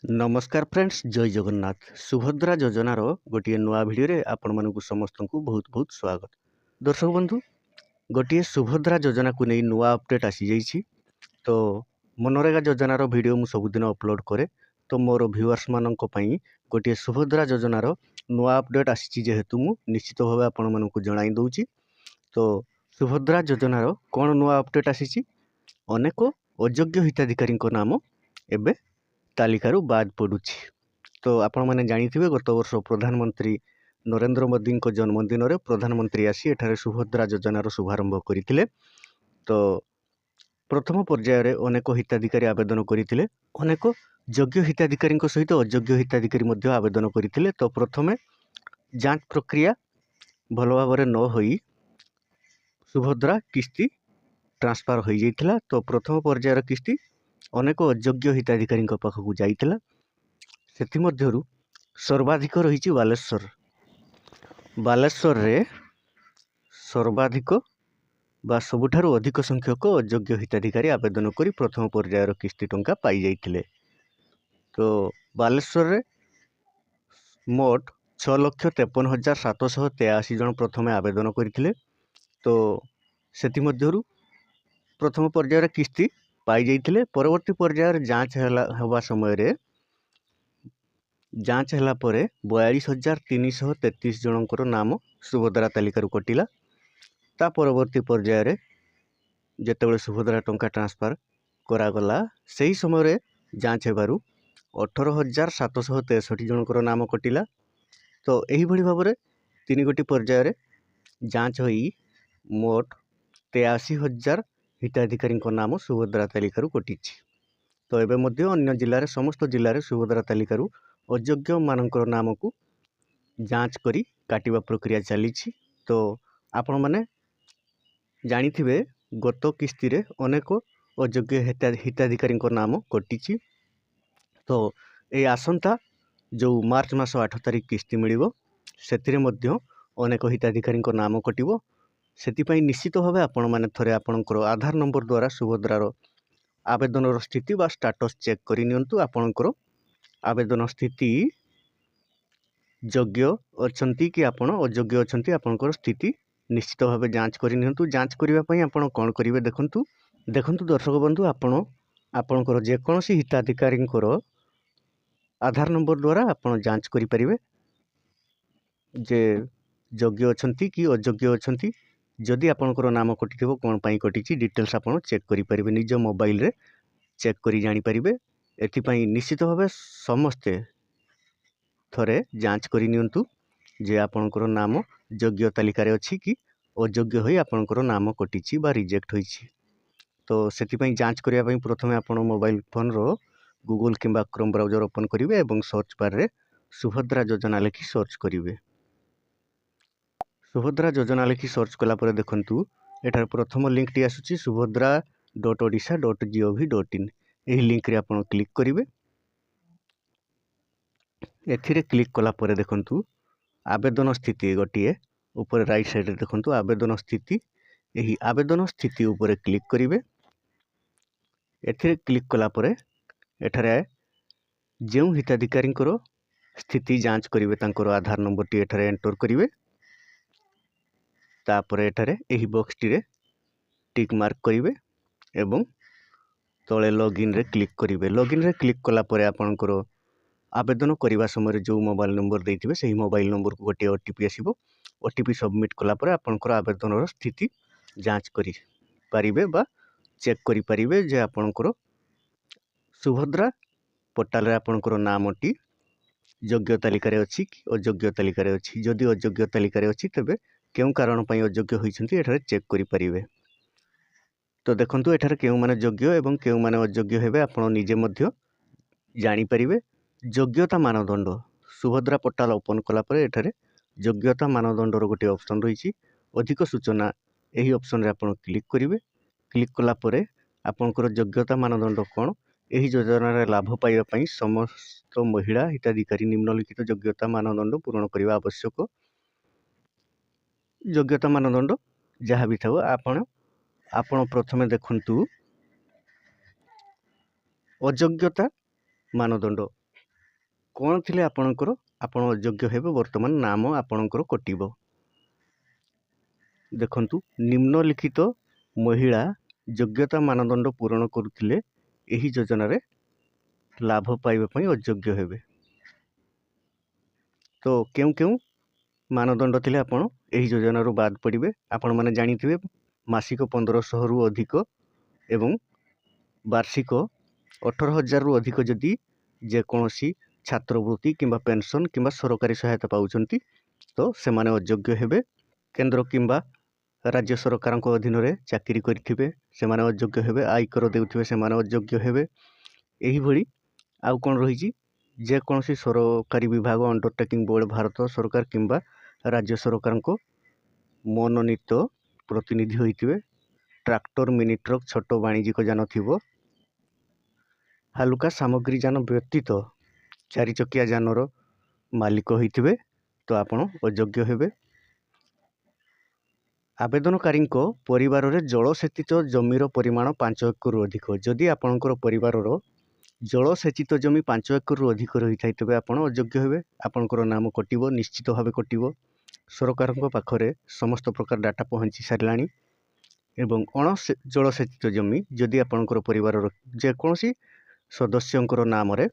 नमस्कार फ्रेंड्स जय जगन्नाथ सुभद्रा योजनार गोटे नुआ भिडियो आपण मानक समस्त को बहुत बहुत स्वागत। दर्शक बंधु गोटे सुभद्रा योजना को नहीं नुआ अपडेट आसी जाइए। तो मनरेगा योजनार भिडियो मु सबुदिन अपलोड करे। तो मोर व्यूअर्स मानक पई गोटे सुभद्रा योजनार नुआ अपडेट आसी जेहेतु मु निश्चित भाव आपण मानक जणाई दउची। तो सुभद्रा योजनार कौन नुआ अपडेट आसी अनेक अयोग्य हिताधिकारी नाम एबे तालिकारु बाद पड़ुछि। तो आपण माने जानिथिबे गत वर्ष प्रधानमंत्री नरेंद्र मोदी को जन्मदिन रे प्रधानमंत्री आसी एठारे सुभद्रा योजनार शुभारंभ करथिले। तो प्रथम पर्याय रे अनेक हिताधिकारी आवेदन करथिले। अनेक योग्य हिताधिकारी सहित अयोग्य हिताधिकारी मध्ये आवेदन करथिले। तो प्रथमे जांच प्रक्रिया भल भाव न होई सुभद्रा किस्ती ट्रांसफर हो जाइथिला। तो प्रथम पर्यायर किस्ती अनेक अयोग्य हिताधिकारी पाखक जाइथिला। सेथिमध्यरु सर्वाधिक रही बालेश्वर रे सर्वाधिक बा सबुठारु अधिक संख्यक अयोग्य हिताधिकारी आवेदन करी प्रथम पर्यायर किस्ती टंका पाई जाइथिले। तो बालेश्वर रे मोट 6,53,783 जन प्रथमे आवेदन करथिले। तो सेथिमध्यरु प्रथम पर्यायर किस्ती पाई जाइथिले। परवर्ती पर्यायर जांच हवा समय रे जांच हला परे 42,333 जनकर नाम सुभद्रा तालिकारु कटिला। ता परवर्ती पर्यायर जेतेबेले सुभद्रा टंका ट्रांसफर करागला सही समय रे जांच हेबारु 18,763 जनकर नाम कटिला। तो एही भली भाबरे तीन गोटी पर्यायर जांच होई मोट 83,000 हिताधिकारी नाम सुभद्रा तालिकारु कटिछि। तो एबे मध्य अन्य जिल्ला रे समस्त जिल्ला रे सुभद्रा तालिकारु अयोग्य मानकर नाम को जांच करी काटिबा प्रक्रिया चलीछि। तो आपण माने जानिथिबे गत किस्ती रे अनेक अयोग्य हिताधिकारी नाम कटिछि। तो ए आसंता जो मार्च मास 8 तारिख किस्ती मिलिबो सेतिरे मध्य अनेक हिताधिकारी नाम कटिबो। सेतिपई निश्चित भावे आपण माने थरे आपणकर आधार नंबर द्वारा सुभद्रार आवेदन स्थिति बा स्टाटस चेक करि नियंतु। आपणकर आवेदन स्थिति योग्य अछंती कि आपण अयोग्य अछंती आपणकर स्थिति निश्चित भावे जांच करि नियंतु। जांच करिवा पई आपण कोन करिवे देखंतु दर्शक बंधु आपणकर जे कोनोसी हिताधिकारींकर आधार नंबर द्वारा आपण जांच करि परिवे जे योग्य अछंती कि अयोग्य अछंती। जदि आपणकर नाम कटिथिबो कोन पई कटिछि डिटेल्स आपण चेक करि परिवे निज मोबाइल रे चेक करि जानि परिवे। एथिपई निश्चित भावे समस्ते थरे जांच करि नियंतु जे आपणकर नाम योग्य तालिका रे अछि कि अयोग्य होई आपणकर नाम कटिछि बा रिजेक्ट होइछि। तो सेथिपई जांच करिया पई प्रथमे आपण मोबाइल फोन रो गूगल किंबा क्रोम ब्राउजर ओपन करिवे एवं सर्च बार रे सुभद्रा योजना लिखि सर्च करिवे। सुभद्रा योजना लिखि सर्च कला पर देखंतु एठार प्रथम लिंक टी आसुछि subhadra.odisha.gov.in। एही लिंक रे आपण क्लिक करिवे। एथिरे क्लिक कला पर देखंतु आवेदन स्थिति गोटिए ऊपर राइट साइड रे देखंतु आवेदन स्थिति। एही आवेदन स्थिति ऊपर क्लिक करिवे। एथिरे क्लिक कला पर एठारे जेउ हिताधिकारी स्थिति जांच करिवे तांकर आधार नंबर टी एठारे एंटर करिवे। तापर एठारे एही बॉक्स टी रे टिक मार्क करिवे एवं तले लॉगिन रे क्लिक करिवे। लॉगिन रे क्लिक कला परे आपनकर आवेदन करिवा समय जो मोबाइल नंबर देथिबे सही मोबाइल नंबर को गोटे ओटीपी आसीबो। ओटीपी सबमिट कला परे आपनकर आवेदन रो स्थिति जांच करि पारिबे बा चेक करि पारिबे जे आपनकर सुभद्रा पोर्टल रे आपनकर नामटी योग्य तालिका रे अछि कि अयोग्य तालिका रे अछि। जदि अयोग्य तालिका रे अछि तबे केउ कारण पई अयोग्य होइछन्ती एठारे चेक करि पारिबे। तो देखंतु एठारे केउ माने योग्य एवं केउ माने अयोग्य हेबे आपण निजे मध्य जानि परिबे। योग्यता मानदंड सुभद्रा पोर्टल ओपन कला परे एठारे योग्यता मानदंड रो गोटे ऑप्शन रहिछि अधिक सूचना। एही ऑप्शन रे आपण क्लिक करिवे। क्लिक कला परे आपनकर योग्यता मानदंड कोन एही योजना रे लाभ पाइबा पई समस्त महिला हिताधिकारी निम्नलिखित योग्यता मानदंड पूर्ण करिवा आवश्यक। योग्यता मानदंड जहाँ भी थाओ आपण प्रथमे देखंतु अयोग्यता मानदंड कौन थिले आपणकर आपण अयोग्य हेबे वर्तमान नाम आपणकर कटिबो। देखंतु निम्नलिखित महिला योग्यता मानदंड पूरण करुथिले एही योजना रे लाभ पाइबा पई अयोग्य हेबे। तो केउ केउ मानदंड थिले आपण एही योजना रो बाद पड़िबे। आपण माने जानिथिबे मासिक 1500 रु अधिक एवं वार्षिक 18,000 रु अधिक जदि जे कोनोसी छात्रवृत्ति किंबा पेंशन किंबा सरकारी सहायता पाउछंती तो सेमाने अयोग्य हेबे। केंद्र किंबा राज्य सरकार अधीन रे चाकरी करिथिबे सेमाने अयोग्य हेबे। आयकर देउथिबे सेमाने अयोग्य हेबे। एही भली आउ कोन रहिछि जे कोनोसी सरकारी विभाग अंडरटेकिंग बोर्ड भारत सरकार किंबा राज्य सरकार को मनोनीत प्रतिनिधि होइथिबे। ट्रैक्टर मिनी ट्रक छोट वाणिज्यिक यान थिबो। हालुका सामग्री यान व्यतीत 4 चकिया यानर मालिक होइथिबे तो आपण अयोग्य हेबे। आवेदनकारी परिवार रे जलसेचित जमीर परिमाण 5 एकड़ अधिक जदि आपणकर परिवार जलसेचित जमी 5 एकड़ अधिक रही थाइतबे आपण अयोग्य हेबे। आपणकर नाम कटिबो, निश्चित भावे कटिबो। सरकार पाखरे समस्त प्रकार डाटा पहुँची सारिलाणी एवं अण जलसेचित जमी जदि आपणकर परिवार जेकोसी सदस्यंकर नाम रे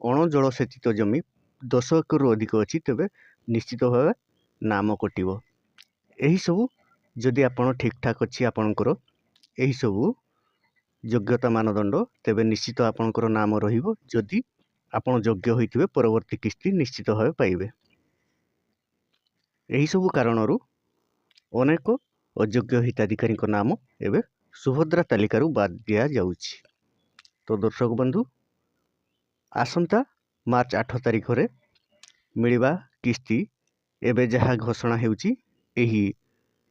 अण जलसेचित जमी 10 एकड़ अधिक अछि तेबे निश्चित भावे नाम कटिबो। एही सबु जदि आपण ठीक ठाक अछि आपणकर एही सबु योग्यता मानदंड तेबे निश्चित आपणकर नाम रहिबो। जदि आपण योग्य होइथिबे परवर्ती किस्ती निश्चित भावे पाइबे। एही सबु कारणरू अनेक अयोग्य हिताधिकारी नाम एबे सुभद्रा तालिकारु बाद दिया जाउछि। तो दर्शक बंधु आसंता मार्च 8 तारिख रे मिलिबा किस्ती एबे जहा घोषणा हेउछि एही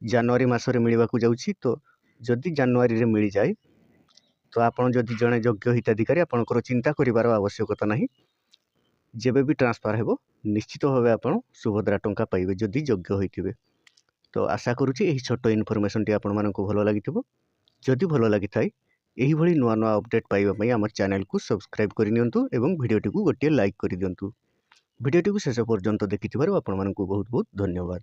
जनवरी मासरे मिलिबा को जाउछि। तो जदि जनवरी रे मिली जाय तो आपण जदि जणे योग्य हिताधिकारी आपणकर चिंता करिवार आवश्यकता नाही। जेबे भी ट्रांसफर हेबो निश्चित भावे आपण सुभद्रा टंका पाइबे जदि योग्य होइथिबे। तो आशा करूछि एही छोटो इनफॉरमेशन टी आपण मानको भलो लागिथिबो। जदि भलो लागिथाय एही भली नुआ नुआ अपडेट पाइबा पई हमर चैनल को सब्सक्राइब करि नियंतु एवं वीडियोटी को गोटे लाइक करि दियंतु। वीडियोटी को शेष पर्यंत देखिथिबारु आपण मानको बहुत बहुत धन्यवाद।